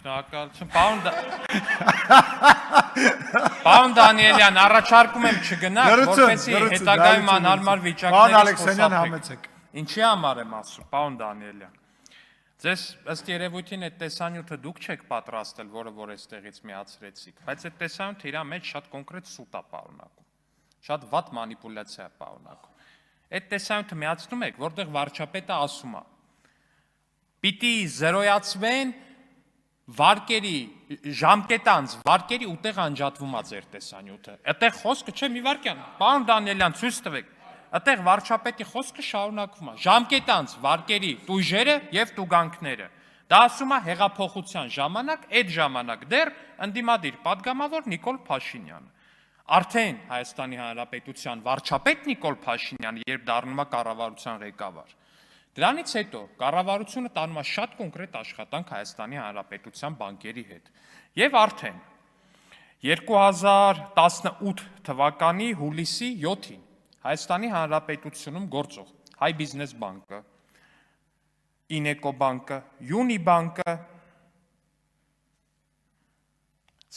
Շնորհակալություն, պարոն Դանիելյան, առաջարկում եմ չգնալ, որպեսզի հետագայում անհարմար վիճակներից խոսափեք։ Ինչի համար եմ ասում, պարոն Դանիելյան։ Ձեզ ըստ երևույթին այդ տեսանյութը դուք չեք պատրաստել, որը որ այստեղից միացրեցիք, բայց այդ տեսանյութը իր մեջ շատ կոնկրետ սուտ է պարունակում, շատ վատ մանիպուլյացիա է պարունակում։ Այդ տեսանյութը միացնում եք, որտեղ վարչապետը ասում է. պիտի զրոյացվեն վարկերի, ժամկետանց վարկերի ուտեղ անջատվում է ձեր տեսանյութը։ Այդտեղ խոսքը չէ, մի վարքյան, պարոն Դանիելյան, ցույց տվեք։ Այդտեղ վարչապետի խոսքը շարունակվում է։ Ժամկետանց վարկերի տույժերը եւ տուգանքները։ Դա ասում է հեղափոխության ժամանակ, այդ ժամանակ դեռ ընդդիմադիր падգամավոր Նիկոլ Փաշինյանը։ Արդեն Հայաստանի Հանրապետության վարչապետ Նիկոլ Փաշինյանը, երբ դառնում է կառավարության ղեկավար, դրանից հետո կառավարությունը տանում է շատ կոնկրետ աշխատանք Հայաստանի Հանրապետության բանկերի հետ։ Եվ արդեն 2018 թվականի հուլիսի 7-ին Հայաստանի Հանրապետությունում գործող Հայ բիզնես բանկը, Ինեկո բանկը, Յունիբանկը,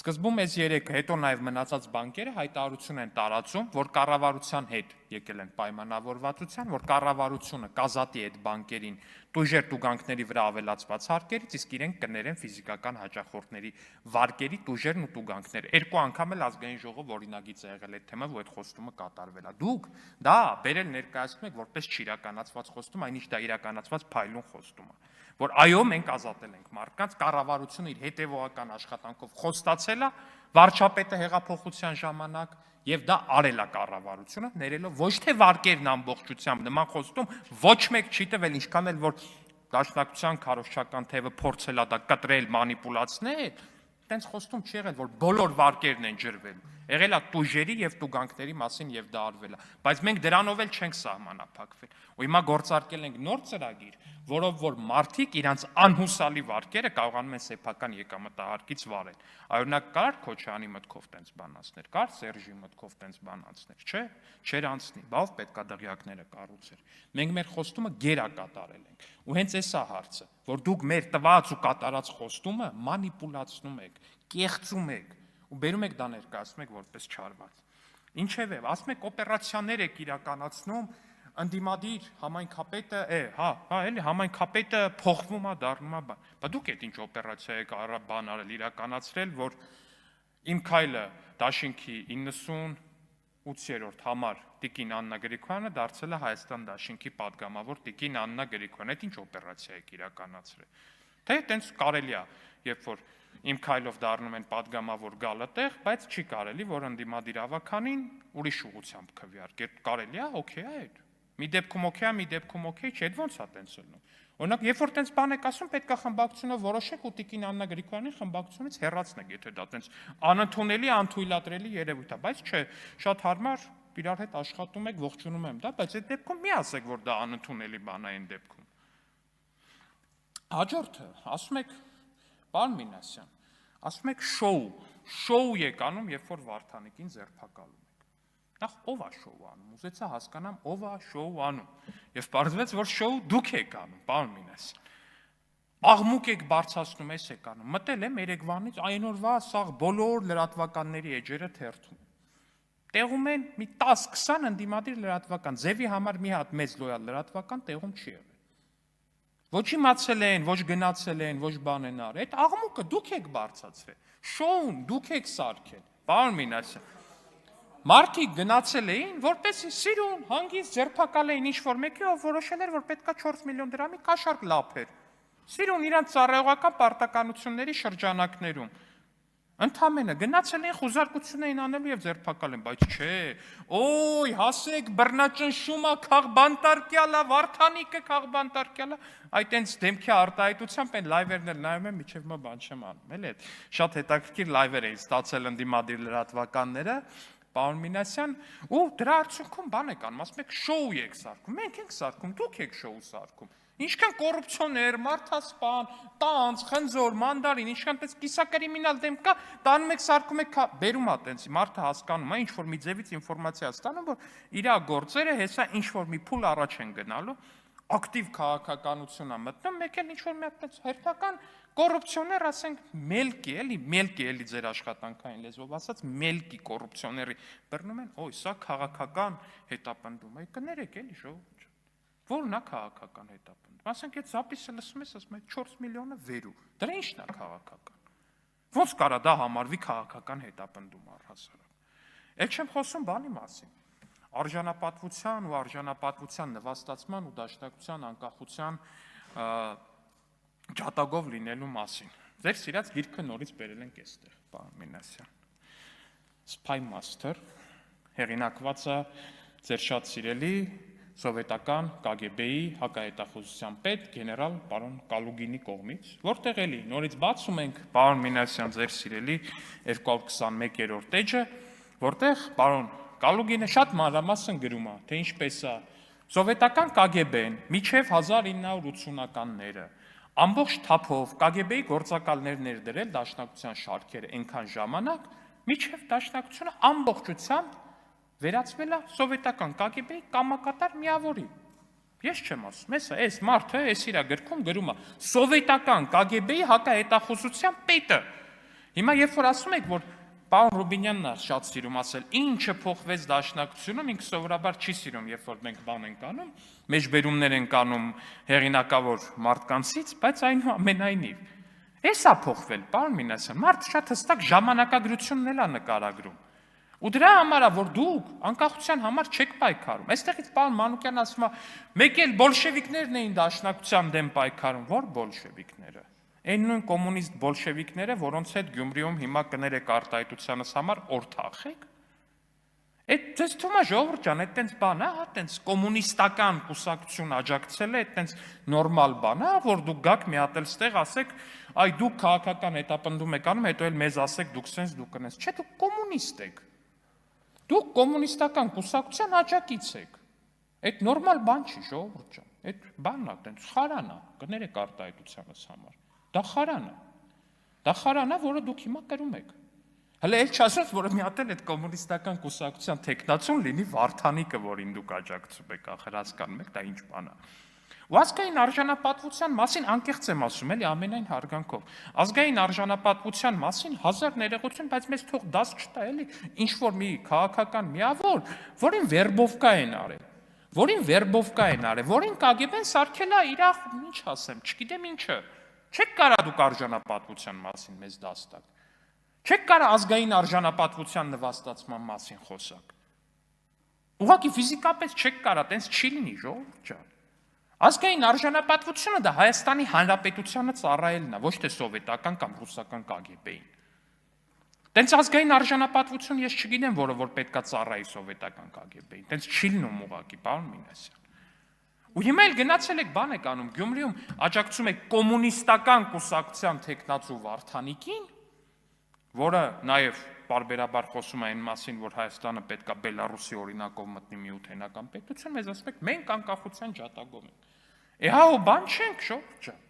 սկզբում այս երեքը, հետո նաև մնացած բանկերը հայտարարություն են տարածում, որ կառավարության հետ եկել են պայմանավորվածության, որ կառավարությունը կազատի այդ բանկերին տույժեր տուգանքների վրա ավելացված հարկերից, իսկ իրենք կներեն ֆիզիկական հաճախորդների վարկերի տույժերն ու տուգանքները։ Երկու անգամ էլ ազգային ժողով օրինագիծ է եղել այդ թեմայով, ու այդ խոստումը կատարվել է։ Դուք դա բերել ներկայացնում եք որպես չիրականացված խոստում, այնինչ դա իրականացված փայլուն խոստում է, որ այո, մենք ազատել ենք մարդկանց, կառավարությունը իր հետևողական աշխատանքով խոստացել է վարչապետը հեղափոխության ժամանակ, եւ դա արել է կառավարությունը, ներելով ոչ թե վարկերն ամբողջությամբ, նման խոստում ոչ մեկ չի տվել, ինչքան էլ որ դաշնակցության քարոզչական թևը փորձել է դա կտրել, մանիպուլացնել, տենց խոստում չի եղել, որ բոլոր վարկերն են ջրվել, եղել է տույժերի եւ տուգանքների մասին եւ դա արվել է, բայց մենք դրանով էլ չենք սահմանափակվել։ Ու հիմա գործարկել ենք նոր ծրագիր, որով որ մարդիկ իրանց անհուսալի վարկերը կարողանում են սեփական եկամտահարկից վարել։ Օրինակ կար Քոչյանի մտքով տենց բանացներ, կար Սերժի մտքով տենց բանացներ, չէ՞, չեր անցնի, բավ պետքա դղյակները կառուցեր։ Մենք մեր խոստումը գերա կատարել ենք։ Ու հենց էսա հարցը, որ դուք մեր տված ու կատարած խոստումը մանիպուլացնում եք, կեղծում եք ու բերում եք դա ներկայացնում եք որպես չարված։ Ինչևէ, ասում եք օպերացիաներ եք իրականացնում, ընդդիմադիր համայնքապետը, էլի համայնքապետը փոխվում է, դառնում է բան։ Բա դուք այդ ինչ օպերացիա եք բան արել, իրականացրել, որ Իմ քայլը դաշինքի 98-րդ համար Տիկին Աննա Գրիգորյանը դարձել է Հայաստան դաշինքի падգամավոր Տիկին Աննա Գրիգորյանը, այդ ինչ օպերացիա եք իրականացրել։ Թե տենց կարելի է, երբ որ Իմ քայլով դառնում են падգամավոր գալը տեղ, բայց չի կարելի, որ ընդդիմադիր ավականին ուրիշ ուղղությամբ քվեարկել։ Կարելի է, օքեյ է այդ։ Մի դեպքում օքեյ է, մի դեպքում օքեյ չէ, ո՞նց է տենց ելնում։ Օրինակ, երբ որ տենց բան եք ասում, պետք է խմբակցությունով որոշեք ու Տիկին Աննա Գրիգորյանին խմբակցությունից հեռացնեք, եթե դա տենց անընդունելի, անթույլատրելի երևույթ է, բայց չէ, շատ հարմար իրար հետ աշխատում եք, ողջունում եմ դա, բայց այդ դեպքում մի ասեք, որ դա անընդունելի բան է այն դեպքում։ Հաջորդը, ասում եք, պարոն Մինասյան, ասում եք շոու եք անում, երբ որ Վարդանիկին ձերբակալում եք։ Նախ ով է շոու անում, ուզեցա հասկանամ ով է շոու անում, եւ պարզվեց, որ շոու դուք եք անում, պարոն Մինասյան։ Աղմուկ եք բարձրացնում, էս եք անում, մտել եմ Երևանից, այն օրվա սաղ բոլոր լրատվականների էջերը թերթում։ Տեղում են մի 10-20 ընդդիմադիր լրատվական, ձևի համար մի հատ մեծ լոյալ լրատվական տեղում չի եղել։ Ոչ իմացել են, ոչ գնացել են, ոչ բան են արել։ Այդ աղմուկը դուք եք բարձրացրել։ Շոուն դուք եք սարքել։ Պարոն Մինասյան, մարդիկ գնացել էին, որպեսզի սիրուն, հանգիստ ձերբակալեին ինչ-որ մեկի, ով որոշել էր, որ պետքա 4 միլիոն դրամի կաշառք լափեր։ Սիրուն իրանց ծառայողական պարտականությունների շրջանակներում։ Ընդամենը գնացել են, խուզարկություն էին անելու եւ ձերբակալ են, բայց չէ, օй, հասեք, բռնաճնշումը քաղբանտարկյալա, Վարդանիկը քաղբանտարկյալա, այդ այնց դեմքի արտահայտությամբ են լայվերն էլ նայում են, միջև մը բան չեմ անում, էլի այդ շատ հետաքրքիր լայվեր էին ստացել ընդդիմադիր լրատվականները, պարոն Մինասյան, ու դրա արդյունքում բան եք անում, ասում եք շոու եք սարքում, մենք ենք սարքում, դուք եք շոու սարքում։ Ինչքան կոռուպցիոներ, մարդասպան, տանձ, խնձոր, մանդարին, ինչքան պես կիսակրիմինալ դեմ կա, տանում եք, սարքում եք, բերում ա տենց, մարդը հասկանում է, ինչ-որ մի ձևից ինֆորմացիա ստանում, որ իրա գործերը հեսա ինչ-որ մի փուլ առաջ են գնալու, ակտիվ քաղաքականություն է մտնում, մեկ էլ ինչ-որ մի հատ հերթական կոռուպցիոներ, ասենք, մելկի էլի ձեր աշխատանքային լեզվով ասած, մելկի կոռուպցիոների բռնում են, օй, սա քաղաքական հետապնդում է, կներեք էլի ժողովուրդ, որն է քաղաքական հետապնդում, ասենք, այդ զապիսը լսում ես, ասում է 4 միլիոնը վերու, դրա ի՞նչն է քաղաքական, ոնց կարա դա համարվի քաղաքական հետապնդում առհասարակ, էլ չեմ խոսում բանի մասին, արժանապատվության ու արժանապատվության նվաստացման ու դաշնակցության անկախության ջատագով լինելու մասին։ Ձեր սիրած գիրքը նորից բերել ենք այստեղ, պարոն Մինասյան։ Spy Master հեղինակված է ձեր շատ սիրելի սովետական KGB-ի հակահետախուզության պետ գեներալ պարոն Կալուգինի կողմից, որտեղ էլի նորից բացում ենք պարոն Մինասյան ձեր սիրելի 221-րդ էջը, որտեղ պարոն Կալուգինը շատ մանրամասն գրում է, թե ինչպես է սովետական KGB-ն մինչև 1980-ականները ամբողջ թափով KGB-ի գործակալներ ներդրել դաշնակցության շարքերը այնքան ժամանակ, մինչև դաշնակցությունը ամբողջությամբ վերածվել է սովետական KGB-ի կամակատար միավորի։ Ես չեմ ասում, այս մարդը, այս իր գրքում գրում է սովետական KGB-ի հակահետախուզության պետը։ Հիմա երբ որ ասում եք, որ Պարոն Ռուբինյանն է շատ սիրում ասել, ինչը փոխվեց դաշնակցությունում, ինքը սովորաբար չի սիրում, երբ որ մենք բան ենք անում, մեջբերումներ ենք անում հեղինակավոր մարդկանցից, բայց այնուամենայնիվ։ Էս է փոխվել, պարոն Մինասյան, մարդը շատ հստակ ժամանակագրությունն էլ է նկարագրում։ Ու դրա համար է, որ դուք անկախության համար չեք պայքարում։ Այստեղից պարոն Մանուկյանն ասում է, մեկ էլ բոլշևիկներն էին դաշնակցության դեմ պայքարում, որ բոլշևիկները։ Այն նույն կոմունիստ բոլշևիկները, որոնց հետ Գյումրիում հիմա կներեք արտահայտությանս համար օրթախեք։ Այդ ձեզ թվում է ժողովուրդ ջան, այդ տենց բան է, հա, տենց կոմունիստական կուսակցություն աջակցել է, այդ տենց նորմալ բան է, որ դուք գաք մի հատ էլ ստեղ ասեք, այ դուք քաղաքական հետապնդում եք անում, հետո էլ մեզ ասեք դուք սենց դուք կնես։ Չէ, դուք կոմունիստ եք։ Դուք կոմունիստական կուսակցության աջակից եք։ Այդ նորմալ բան չի, ժողովուրդ ջան։ Այդ բանն է, տենց խարան է, կներեք արտահայտությանս համար։ Դա խարան է, որը դուք հիմա կրում եք։ Հələ էլ չասած, որը մի հատ էլ այդ կոմունիստական կուսակցության տեխնացուն լինի Վարդանիկը, որին դուք աջակցում եք, ախր հասկանում եք, դա ինչ բան է։ Ու ազգային արժանապատվության մասին անկեղծ եմ ասում, էլի ամենայն հարգանքով։ Ազգային արժանապատվության մասին հազար ներողություն, բայց մեզ թող դաս չտա, էլի, ինչ որ մի քաղաքական միավոր, որին վերբովկա են արել, որին KGB-ն սարքել է իր, ինչ ասեմ, չգիտեմ ինչը։ Չեք կարա դուք արժանապատվության մասին մեզ դաս տաք։ Չեք կարա ազգային արժանապատվության նվաստացման մասին խոսակ։ Ուղղակի ֆիզիկապես չեք կարա, տենց չի լինի, ժողովուրդ ջան։ Ազգային արժանապատվությունը դա Հայաստանի Հանրապետությանը ծառայելն է, ոչ թե սովետական կամ ռուսական KGB-ին։ Տենց ազգային արժանապատվություն ես չգիտեմ, որ պետքա ծառայի սովետական KGB-ին։ Տենց չի լինում ուղղակի, պարոն Մինասյան։ Ու հիմա էլ գնացել եք բան եք անում, Գյումրիում աջակցում եք կոմունիստական կուսակցության տեխնացու Վարդանիկին, որը նաև պարբերաբար խոսում է այն մասին, որ Հայաստանը պետք է Բելարուսի օրինակով մտնի միութենական պետություն, մեզ ասում եք մենք անկախության ջատագով ենք։ Հա ու բան չենք, ժողովուրդ ջան։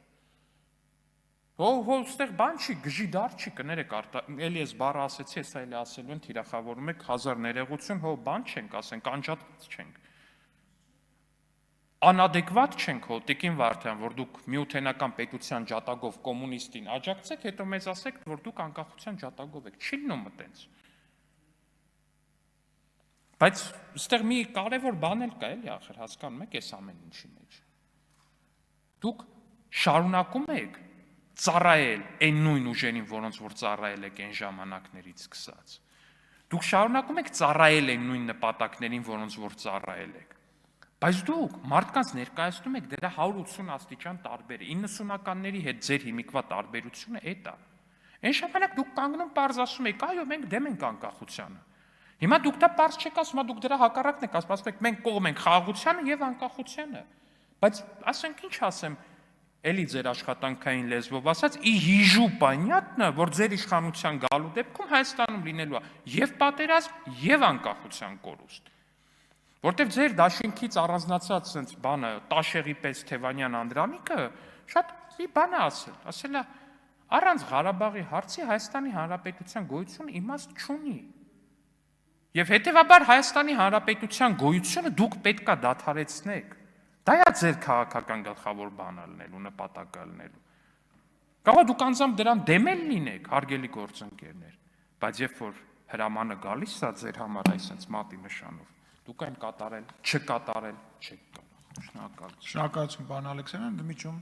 Ստեղ բան չի, գժի դար չի, կներեք, էլի ես բառը ասեցի, հեսա էլի ասելու են, թիրախավորում եք հազար ներողություն, բան չենք ասենք, անջատված չենք։ Անադեկվատ չենք Տիկին Վարդան, որ դուք միութենական պետության ջատագով կոմունիստին աջակցեք, հետո մեզ ասեք, որ դուք անկախության ջատագով եք, չի լինում այտենց։ Բայց այստեղ մի կարևոր բան էլ կա, էլի ախր հասկանում եք այս ամեն ինչի մեջ։ Դուք շարունակում եք ծառայել այն նույն ուժերին, որոնց որ ծառայել եք այն ժամանակներից սկսած։ Դուք շարունակում եք ծառայել այն նույն նպատակներին, որոնց որ ծառայել եք։ Բայց դուք մարդկանց ներկայացնում եք դրա 180 աստիճան տարբեր, 90-ականների հետ ձեր հիմիկվա տարբերությունը էդ է։ Այն ժամանակ դուք կանգնում պարզ ասում եք, այո, մենք դեմ ենք անկախությանը։ Հիմա դուք դա պարզ չեք ասում, դուք դրա հակառակն եք ասում, ասում եք մենք կողմ ենք խաղաղությանը եւ անկախությանը։ Բայց ասենք ինչ ասեմ, էլի ձեր աշխատանքային լեզվով ասած, ի հիժու պանյատնը, որ ձեր իշխանության գալու դեպքում Հայաստանում լինելու է եւ պատերազմ եւ անկախության կորուստ։ Որտեվ ձեր դաշինքից առանձնացած sense բանը Տաշեղի պես Թևանյան Անդրանիկը շատ մի բան է ասել է առանց Ղարաբաղի հարցի Հայաստանի Հանրապետության գոյությունը իմաստ չունի։ Եվ հետևաբար Հայաստանի Հանրապետության գոյությունը դուք պետքա դադարեցնեք։ Դա է ձեր քաղաքական գլխավոր բանը լինելու, նպատակը լինելու։ Կարող է դուք անձամբ դրան դեմել լինեք, հարգելի գործընկերներ, բայց երբ որ հրամանը գալիս է ձեր համար այսպես մատի նշանով, դուք այն կատարել, չկատարել չեք կարող։ Շնորհակալություն։ Շնորհակալություն, պարոն Ալեքսանյան, ընդմիջում